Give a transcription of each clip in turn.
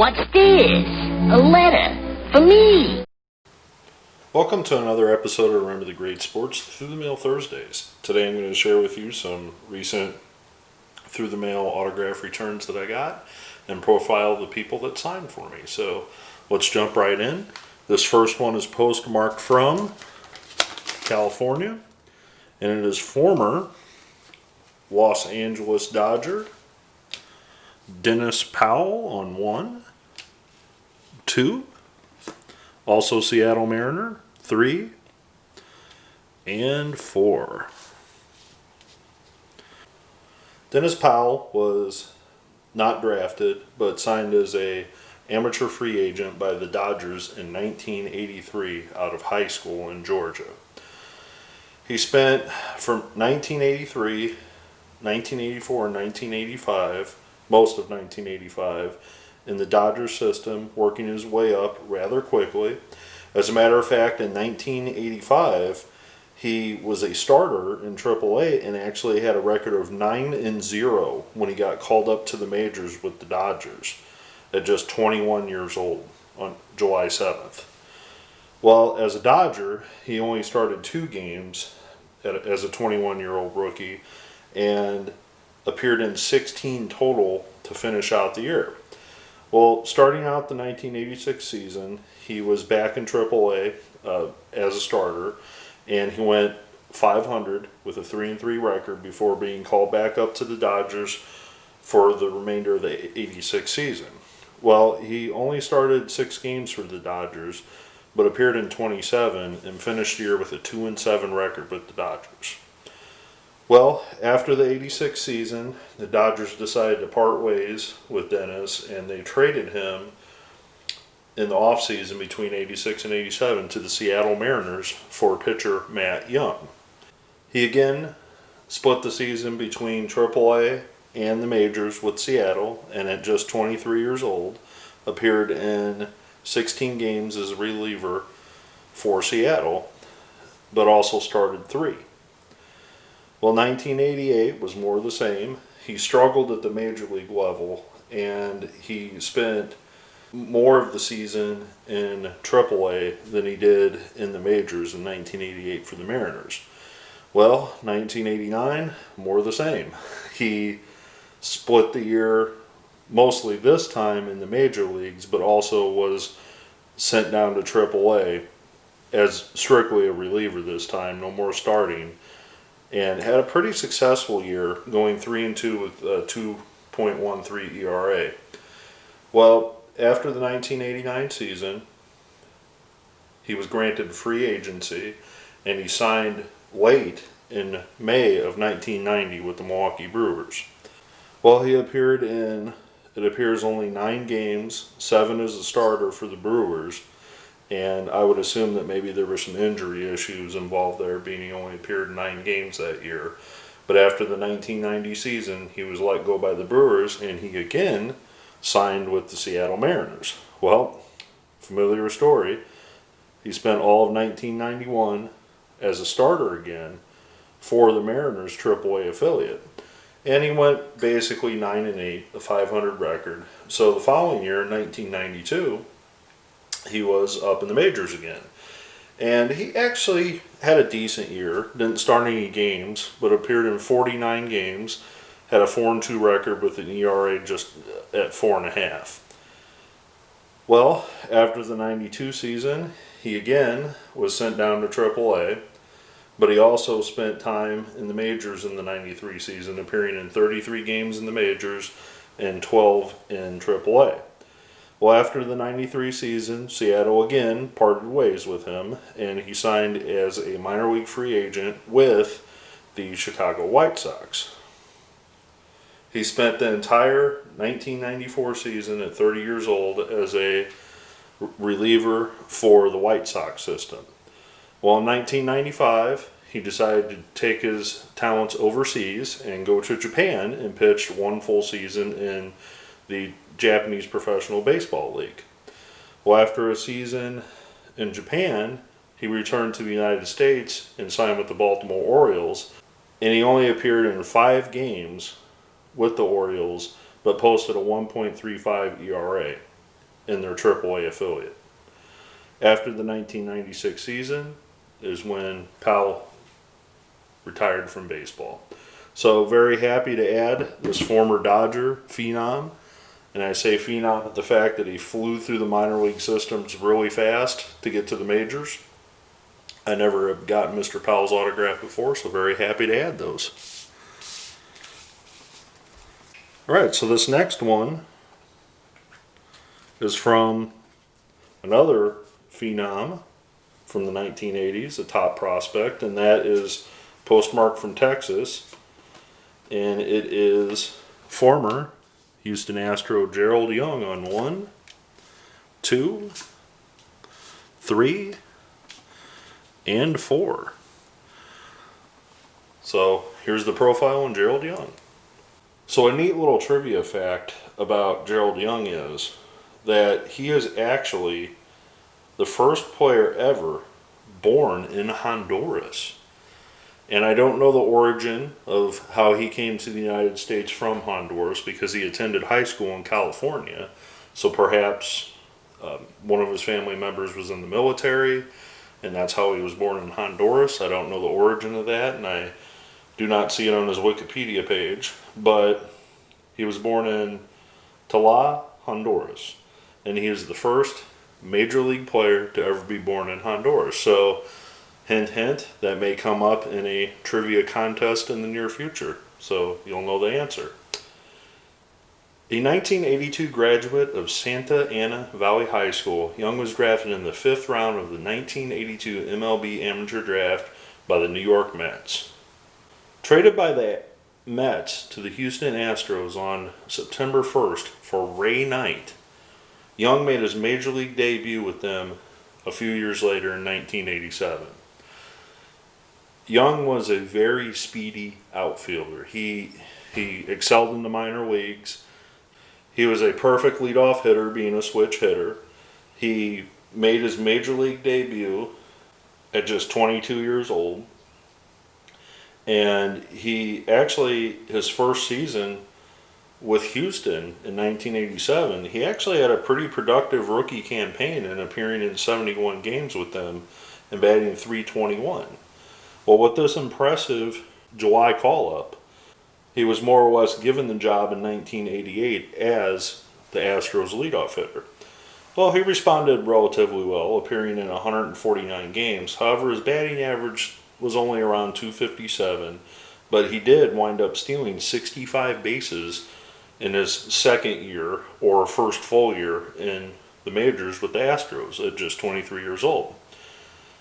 What's this? A letter for me. Welcome to another episode of Remember the Great Sports Through the Mail Thursdays. Today I'm going to share with you some recent through the mail autograph returns that I got and profile the people that signed for me. So let's jump right in. This first one is postmarked from California, and it is former Los Angeles Dodger Dennis Powell on 1, 2, also Seattle Mariner 3, and 4. Dennis Powell was not drafted but signed as a amateur free agent by the Dodgers in 1983 out of high school in Georgia. He spent from 1983, 1984, and 1985, most of 1985, in the Dodgers system, working his way up rather quickly. As a matter of fact, in 1985, he was a starter in AAA and actually had a record of 9-0 when he got called up to the majors with the Dodgers at just 21 years old on July 7th. Well, as a Dodger, he only started 2 games as a 21-year-old rookie and appeared in 16 total to finish out the year. Well, starting out the 1986 season, he was back in AAA as a starter, and he went .500 with a 3-3 record before being called back up to the Dodgers for the remainder of the 86 season. Well, he only started 6 games for the Dodgers, but appeared in 27 and finished the year with a 2-7 record with the Dodgers. Well, after the 86 season, the Dodgers decided to part ways with Dennis, and they traded him in the offseason between 86 and 87 to the Seattle Mariners for pitcher Matt Young. He again split the season between AAA and the majors with Seattle, and at just 23 years old, appeared in 16 games as a reliever for Seattle, but also started 3. Well, 1988 was more the same. He struggled at the major league level, and he spent more of the season in AAA than he did in the majors in 1988 for the Mariners. Well, 1989, more the same. He split the year mostly this time in the major leagues, but also was sent down to AAA as strictly a reliever this time, no more starting, and had a pretty successful year, going 3-2 with a 2.13 ERA. Well, after the 1989 season, he was granted free agency, and he signed late in May of 1990 with the Milwaukee Brewers. Well, he appeared in, it appears, only 9 games, 7 as a starter for the Brewers, and I would assume that maybe there were some injury issues involved there, being he only appeared in 9 games that year. But after the 1990 season, he was let go by the Brewers, and he again signed with the Seattle Mariners. Well, familiar story. He spent all of 1991 as a starter again for the Mariners AAA affiliate. And he went basically 9-8, a .500 record. So the following year, in 1992, he was up in the majors again. And he actually had a decent year. Didn't start any games, but appeared in 49 games. Had a 4-2 record with an ERA just at 4.5. Well, after the 92 season, he again was sent down to AAA. But he also spent time in the majors in the 93 season, appearing in 33 games in the majors and 12 in AAA. Well, after the 93 season, Seattle again parted ways with him, and he signed as a minor league free agent with the Chicago White Sox. He spent the entire 1994 season at 30 years old as a reliever for the White Sox system. Well, in 1995, he decided to take his talents overseas and go to Japan and pitched 1 full season in the Japanese Professional Baseball League. Well, after a season in Japan, he returned to the United States and signed with the Baltimore Orioles, and he only appeared in 5 games with the Orioles, but posted a 1.35 ERA. in their AAA affiliate. After the 1996 season is when Powell retired from baseball. So very happy to add this former Dodger phenom. And I say phenom at the fact that he flew through the minor league systems really fast to get to the majors. I never have gotten Mr. Powell's autograph before, so very happy to add those. Alright, so this next one is from another phenom from the 1980s, a top prospect, and that is postmarked from Texas, and it is former Houston Astro Gerald Young on 1, 2, 3, and 4. So here's the profile on Gerald Young. So a neat little trivia fact about Gerald Young is that he is actually the first player ever born in Honduras. And I don't know the origin of how he came to the United States from Honduras because he attended high school in California. So perhaps one of his family members was in the military, and that's how he was born in Honduras. I don't know the origin of that, and I do not see it on his Wikipedia page. But he was born in Tala, Honduras, and he is the first major league player to ever be born in Honduras. So hint, hint, that may come up in a trivia contest in the near future, so you'll know the answer. A 1982 graduate of Santa Ana Valley High School, Young was drafted in the 5th round of the 1982 MLB amateur draft by the New York Mets. Traded by the Mets to the Houston Astros on September 1st for Ray Knight, Young made his major league debut with them a few years later in 1987. Young was a very speedy outfielder. He excelled in the minor leagues. He was a perfect leadoff hitter, being a switch hitter. He made his major league debut at just 22 years old. And he actually, his first season with Houston in 1987, he actually had a pretty productive rookie campaign and appearing in 71 games with them and batting .321. Well, with this impressive July call-up, he was more or less given the job in 1988 as the Astros leadoff hitter. Well, he responded relatively well, appearing in 149 games. However, his batting average was only around .257, but he did wind up stealing 65 bases in his second year, or first full year, in the majors with the Astros at just 23 years old.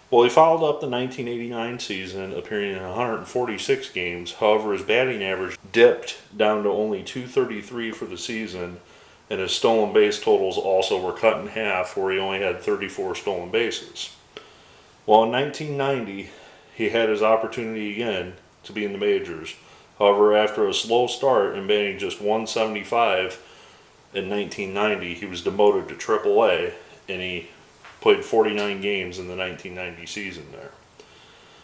Well, he followed up the 1989 season, appearing in 146 games. However, his batting average dipped down to only .233 for the season, and his stolen base totals also were cut in half, where he only had 34 stolen bases. Well, in 1990, he had his opportunity again to be in the majors. However, after a slow start and batting just .175 in 1990, he was demoted to AAA, and he played 49 games in the 1990 season there.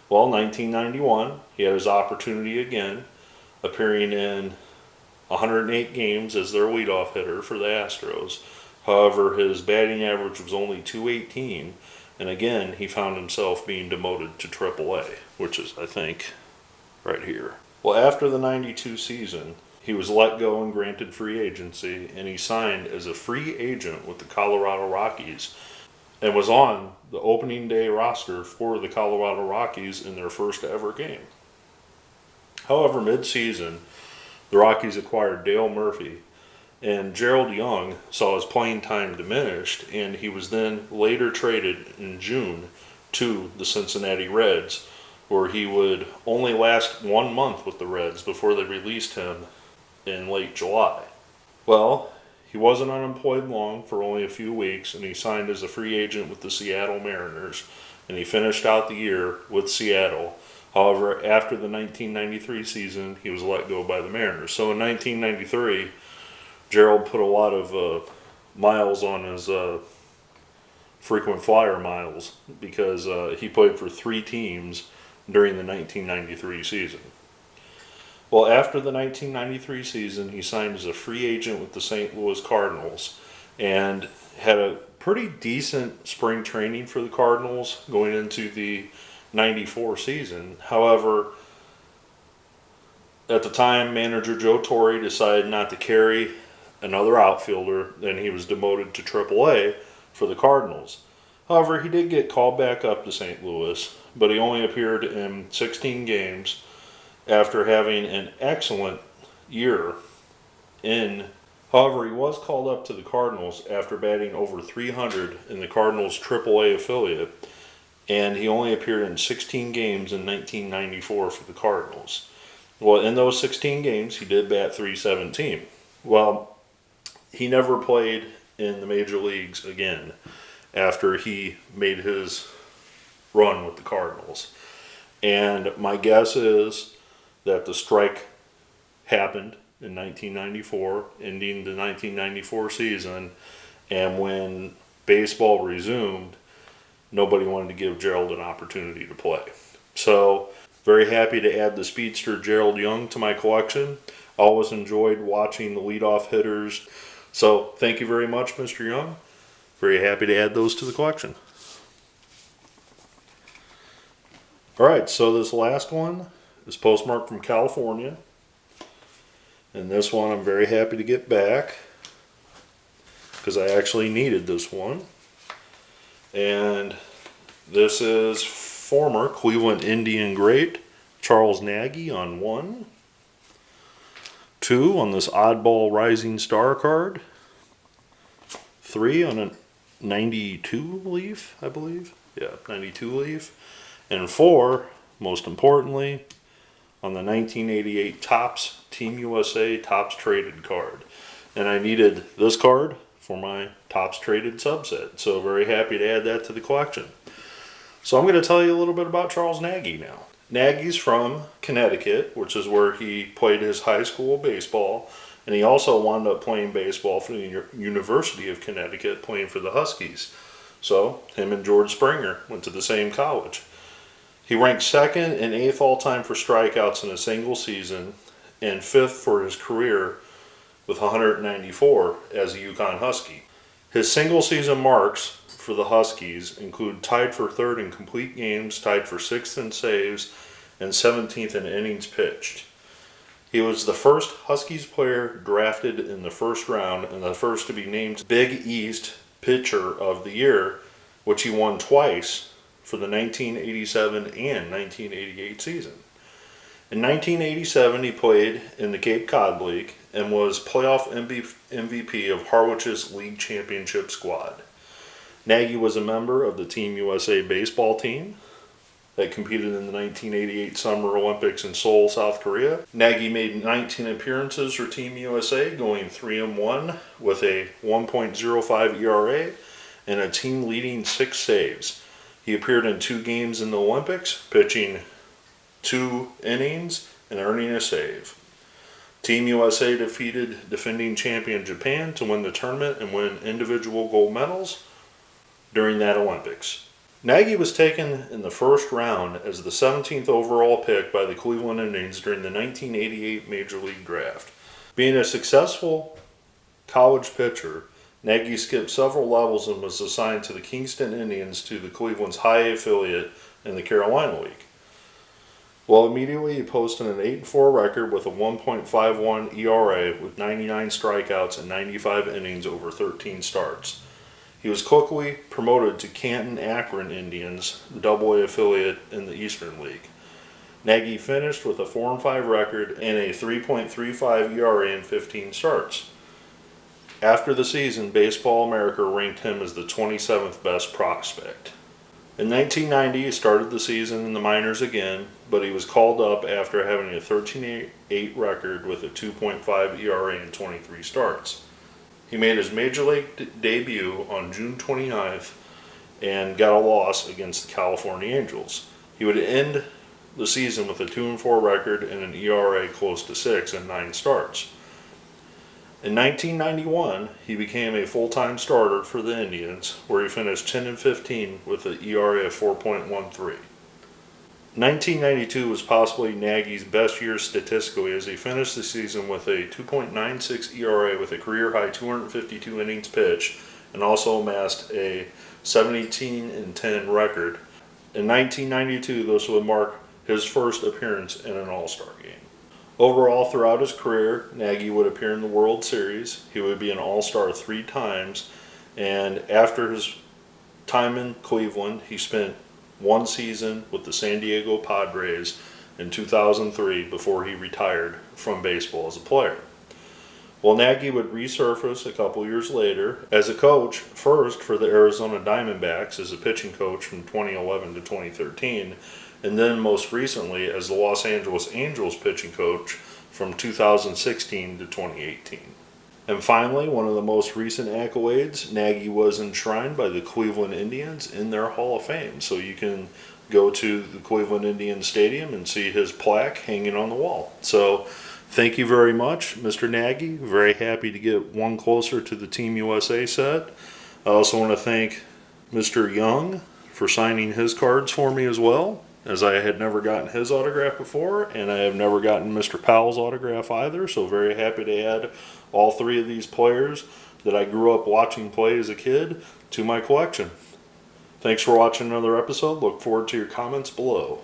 Well, 1991, he had his opportunity again, appearing in 108 games as their leadoff hitter for the Astros. However, his batting average was only .218, and again, he found himself being demoted to AAA, which is, I think, right here. Well, after the 92 season, he was let go and granted free agency, and he signed as a free agent with the Colorado Rockies, and was on the opening day roster for the Colorado Rockies in their first ever game. However, mid-season, the Rockies acquired Dale Murphy, and Gerald Young saw his playing time diminished, and he was then later traded in June to the Cincinnati Reds, where he would only last 1 month with the Reds before they released him in late July. Well, he wasn't unemployed long, for only a few weeks, and he signed as a free agent with the Seattle Mariners, and he finished out the year with Seattle. However, after the 1993 season, he was let go by the Mariners. So in 1993, Gerald put a lot of miles on his frequent flyer miles, because he played for 3 teams during the 1993 season. Well, after the 1993 season, he signed as a free agent with the St. Louis Cardinals, and had a pretty decent spring training for the Cardinals going into the 94 season. However, at the time, manager Joe Torre decided not to carry another outfielder, and he was demoted to AAA for the Cardinals. However, he did get called back up to St. Louis, but he only appeared in 16 games after having an excellent year in. However, he was called up to the Cardinals after batting over 300 in the Cardinals' AAA affiliate, and he only appeared in 16 games in 1994 for the Cardinals. Well, in those 16 games, he did bat .317. Well, he never played in the major leagues again after he made his run with the Cardinals. And my guess is that the strike happened in 1994, ending the 1994 season, and when baseball resumed, nobody wanted to give Gerald an opportunity to play. So, very happy to add the speedster Gerald Young to my collection. Always enjoyed watching the leadoff hitters. So, thank you very much, Mr. Young. Very happy to add those to the collection. Alright, so this last one is postmarked from California. And this one I'm very happy to get back because I actually needed this one. And this is former Cleveland Indian great Charles Nagy on 1. 2 on this oddball rising star card. 3 on a 92 leaf, I believe. Yeah, 92 leaf. And 4, most importantly, on the 1988 Topps Team USA Topps Traded card. And I needed this card for my Topps Traded subset. So very happy to add that to the collection. So I'm going to tell you a little bit about Charles Nagy now. Nagy's from Connecticut, which is where he played his high school baseball. And he also wound up playing baseball for the University of Connecticut, playing for the Huskies. So him and George Springer went to the same college. He ranked 2nd and 8th all-time for strikeouts in a single season and 5th for his career with 194 as a UConn Husky. His single-season marks for the Huskies include tied for 3rd in complete games, tied for 6th in saves, and 17th in innings pitched. He was the first Huskies player drafted in the first round and the first to be named Big East Pitcher of the Year, which he won twice for the 1987 and 1988 season. In 1987, he played in the Cape Cod League and was playoff MVP of Harwich's league championship squad. Nagy was a member of the Team USA baseball team that competed in the 1988 Summer Olympics in Seoul, South Korea. Nagy made 19 appearances for Team USA, going 3-1 with a 1.05 ERA and a team-leading 6 saves. He appeared in 2 games in the Olympics, pitching 2 innings and earning a save. Team USA defeated defending champion Japan to win the tournament and win individual gold medals during that Olympics. Nagy was taken in the first round as the 17th overall pick by the Cleveland Indians during the 1988 Major League Draft. Being a successful college pitcher, Nagy skipped several levels and was assigned to the Kingston Indians to the Cleveland's high affiliate in the Carolina League. Well, immediately he posted an 8-4 record with a 1.51 ERA with 99 strikeouts and 95 innings over 13 starts. He was quickly promoted to Canton Akron Indians, the AA affiliate in the Eastern League. Nagy finished with a 4-5 record and a 3.35 ERA in 15 starts. After the season, Baseball America ranked him as the 27th best prospect. In 1990, he started the season in the minors again, but he was called up after having a 13-8 record with a 2.5 ERA in 23 starts. He made his Major League debut on June 29th and got a loss against the California Angels. He would end the season with a 2-4 record and an ERA close to 6 in 9 starts. In 1991, he became a full-time starter for the Indians, where he finished 10-15 with an ERA of 4.13. 1992 was possibly Nagy's best year statistically, as he finished the season with a 2.96 ERA with a career-high 252 innings pitched and also amassed a 17-10 record. In 1992, this would mark his first appearance in an All-Star game. Overall, throughout his career, Nagy would appear in the World Series. He would be an All-Star 3 times, and after his time in Cleveland, he spent one season with the San Diego Padres in 2003 before he retired from baseball as a player. Well, Nagy would resurface a couple years later as a coach, first for the Arizona Diamondbacks as a pitching coach from 2011 to 2013, and then most recently as the Los Angeles Angels pitching coach from 2016 to 2018. And finally, one of the most recent accolades, Nagy was enshrined by the Cleveland Indians in their Hall of Fame. So you can go to the Cleveland Indians Stadium and see his plaque hanging on the wall. So thank you very much, Mr. Nagy. Very happy to get one closer to the Team USA set. I also want to thank Mr. Young for signing his cards for me as well, as I had never gotten his autograph before, and I have never gotten Mr. Powell's autograph either, so very happy to add all three of these players that I grew up watching play as a kid to my collection. Thanks for watching another episode. Look forward to your comments below.